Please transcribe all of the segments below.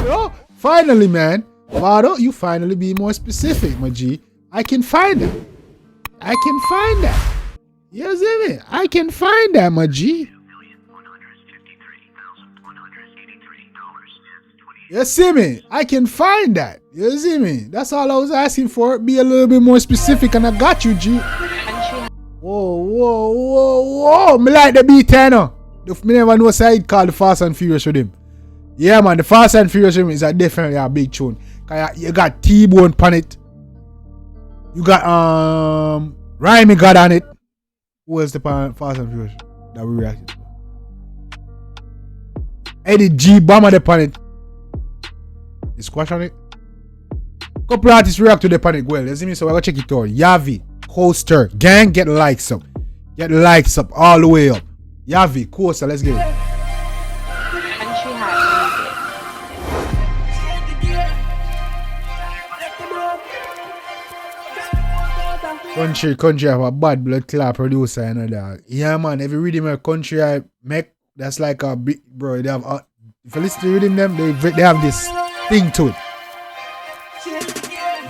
Yo, finally, man. Vado, you finally be more specific, my G. I can find that. I can find that. You see me? I can find that, my G. You see me? I can find that. You see me? That's all I was asking for. Be a little bit more specific, and I got you, G. Whoa, whoa, whoa, whoa. Me like the beat, no. Me never know side called the Fast and Furious Riddim. Yeah, man, the Fast and Furious Riddim is definitely a big tune. You got T-Bone on it. You got Rhyme God on it. Who else the Fast and Furious that we reacted to? Eddie G Bomber the on it. Is Squash on it? Couple artists react to the panic well. You see me? So we're gonna check it out. Yavii, Coaster, gang, get likes up. Get likes up all the way up. Yavii, Coaster, let's get it. Country have a bad blood clot producer, you know that. Yeah, man, every rhythm a country I make, that's like a big, bro. They have, if you listen to rhythm them, they have this thing to it.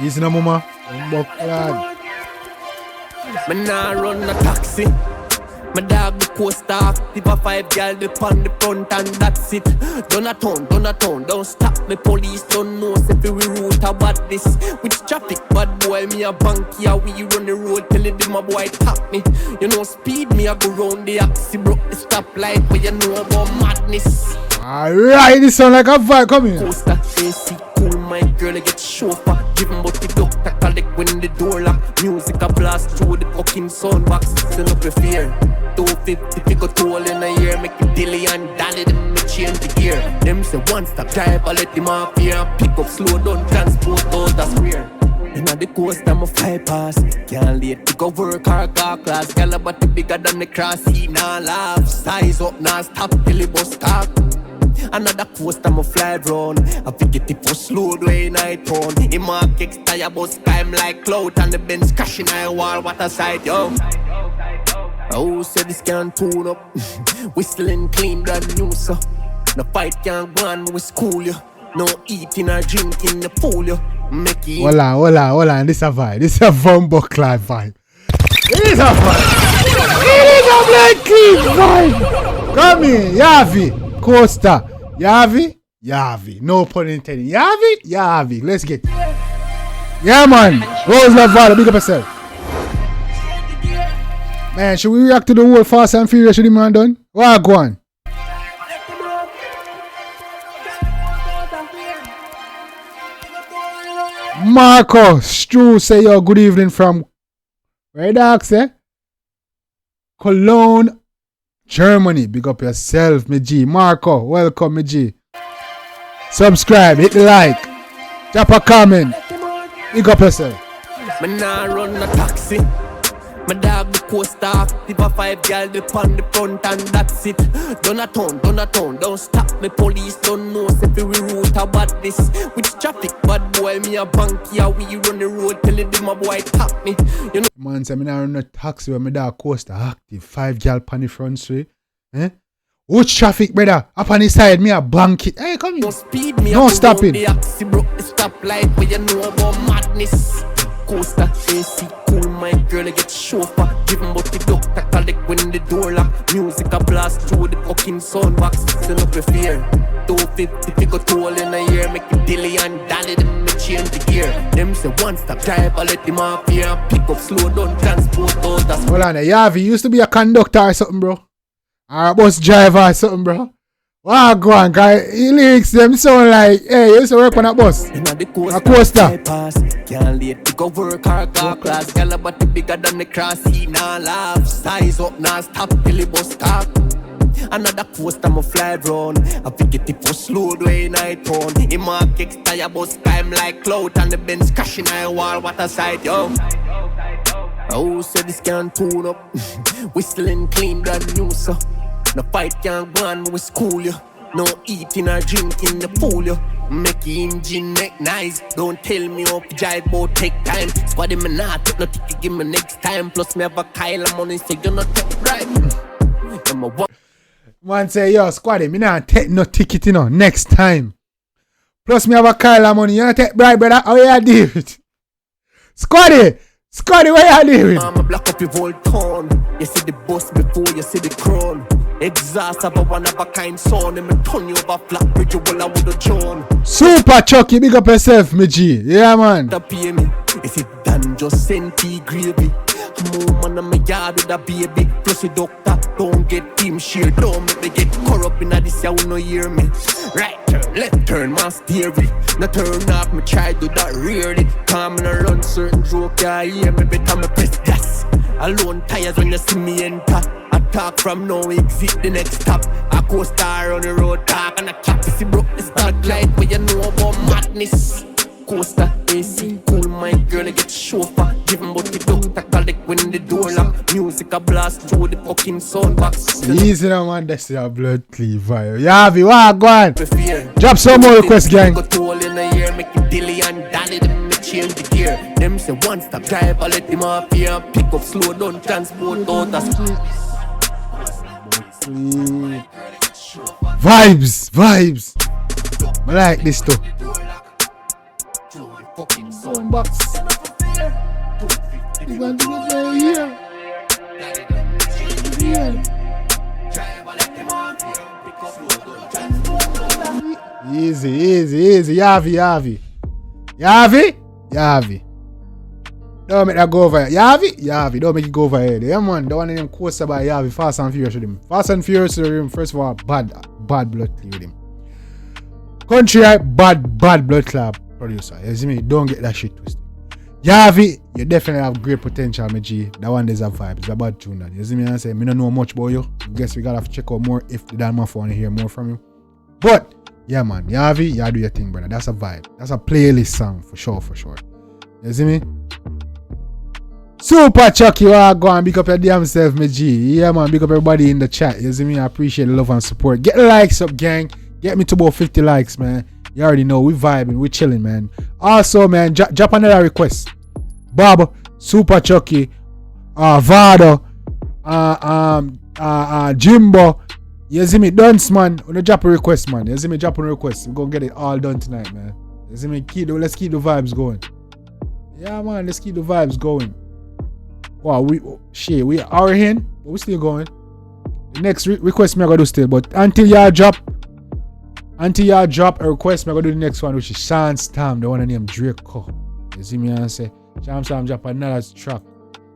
Easy no mama. Me nah run a taxi. My dog the coaster. If a 5 girl dip on the front and that's it. Done a town, don't stop me. Police don't know if we route about this. With traffic, bad boy, me a bank here. We run the road till it my boy tap me. You know speed me, I go round the axi, broke the stoplight, but you know about madness. Alright, this sound like a vibe, come here. Coaster, AC, cool, my girl, I get chauffeur. Give him but the doctor, collect when the door lock. Music a blast through the fucking soundbox. Send up your fear. 250 pick a toll in a year. Make it dilly and dally, them me change the gear. Them say one stop drive, I let him off here. Pick up, slow down, transport out, that's rare. Inna the coast, I'm a fly pass. Can't late to go work or car class. Girl, a body bigger than the cross. He nah laugh. Size up, nah stop till he bust talk. Another coast, I'm a fly round. I forget it for slow way night on. In my kicks, tire bus climb like cloud. And the Benz crashing I wall, what a sight, yo. Oh, say this can't tune up. Whistling clean, brand new, so. No fight can't go on, we school you. No eating or drinking the pool, you. Make it. Hold on. This is a vibe. This is a Vumbo Clyde vibe. It is a vibe. It is a black clean vibe. Come here, Yavii, Coaster. Yavii. No pun intended. Yavii. Let's get it. Yeah, man. Rose Love Vada, big up yourself. Man, should we react to the whole Fast and Furious Riddim man done? What go on? Marco Stu say yo good evening from where the say? Cologne, Germany. Big up yourself, me G. Marco, welcome, me G. Subscribe, hit the like, drop a comment. Big up yourself. Me nah run a taxi. My dog the coaster. If a 5 girl dip on the front and that's it. Done a town, don't stop me. Police don't know if we route about this. With traffic, bad boy, me a bank here. We run the road till it my boy tap me. You know. Man say me nah run a taxi when my dog coaster active. 5 girl on the front street. Eh? Which traffic, brother? Up on the side, me a bank it. Hey, come here. Don't speed me. No stopping. The axi broke the stoplight, but you know about madness. Coaster, AC, cool, my girl, I get chauffeur. Give him but the doctor, collect when the door lock. Music a blast through the fucking soundbox. Send up your fear. 250 pick a toll in a year. Make it dilly and dally, them me change the gear. Them say one stop drive, I let him off here. Pick up, slow down, transport out, that's hold on, Yavii used to be a conductor or something, bro. Or a bus driver or something, bro. Wow, go on, guys. He lyrics them sound like, hey, you used to work on a bus. A coaster. Can't late to go work or car class. Girl, a body bigger than the cross. He nah laugh. Size up, nah stop till he bust talk. Another coaster, I'm a fly round. I forget it for slow way night on. In my kicks, tire bus climb like cloud. And the Benz crashing I wall, what a sight, yo. Oh, say this can't tune up. Whistling clean, brand new, so. No fight can't go on, we school you. No eating or drinking the fool you. Make your engine make nice. Don't tell me how to drive, but take time. Squad him and not take no ticket, give me next time. Plus me have a Kyle, I'm on so you not take bribe. Man say, yo, squad him, me not take no ticket, you know, next time. Plus me have a Kyle money, you not take bribe, brother. How you deal it? Squaddy, where you doing? I'ma block up your whole town. You see the boss before you see the crown. Exhaust of a one of a kind son. And me turn you over flat bridge, you will I would have drawn. Super Chucky, big up yourself, me G. Yeah, man. Pay me. If it done, just send tea gravy. More man in my yard with a baby. Plus the doctor, don't get team share. Don't make me get corrupt in this, you no hear me. Right turn, left turn, man steer me. No turn off, me try do that rarely. Come and run certain joke, yeah, hear me better me press gas. Alone tires when you see me enter. I talk from now, exit the next stop. I co-star on the road, talk and I cap. See broke the start light where you know about madness. Coaster, AC, cool, my girl, I get chauffeur. Give him but the doctor collect when the door lock. Music a blast through the fucking soundbox. Easy now, man, that's your blood cleaver. Yavii, what, go on. Drop some more requests, gang. Got all in a year, make it dilly and dally, them me change the gear. Them say one stop drive, I let him off here. Pick up, slow down, transport out as Vibes. I like this too. Soundbox. Easy. Yavii. Don't make that go over here. Yavii, don't make it go over here. Yeah, man, the one of them coaster by Yavii, Fast and Furious with him. Fast and Furious with him, first of all, bad blood clot with him. Country, bad blood clot producer. You see me? Don't get that shit twisted. Yavii, you definitely have great potential, my G. That one there's a vibe. It's a bad tune. You see me? I say, me don't know much about you. Guess we gotta check out more if the damn man want to hear more from you. But, yeah, man, Yavii, you do your thing, brother. That's a vibe. That's a playlist song for sure. You see me? Super Chucky, you are going big up your damn self, my G. Yeah, man, big up everybody in the chat. You see me? I appreciate the love and support. Get the likes up, gang. Get me to about 50 likes, man. You already know, we vibing, we chilling, man. Also, man, drop another request. Bob, Super Chucky, Vado, Jimbo. You see me? Dunce, man. When you drop a request, man. You see me? Drop a request. We're gonna get it all done tonight, man. You see me? Let's keep the vibes going. Yeah, man, let's keep the vibes going. Wow, we are in, but we still going. The next request me I gotta do still, but until y'all drop a request, me I gotta do the next one, which is Sean's Tam, the one named Draco. You see me? I say, Sean's Tam drop another track.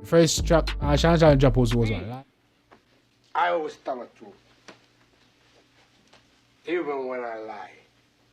The first track, Sean's Tam drop was one. I always tell the truth, even when I lie.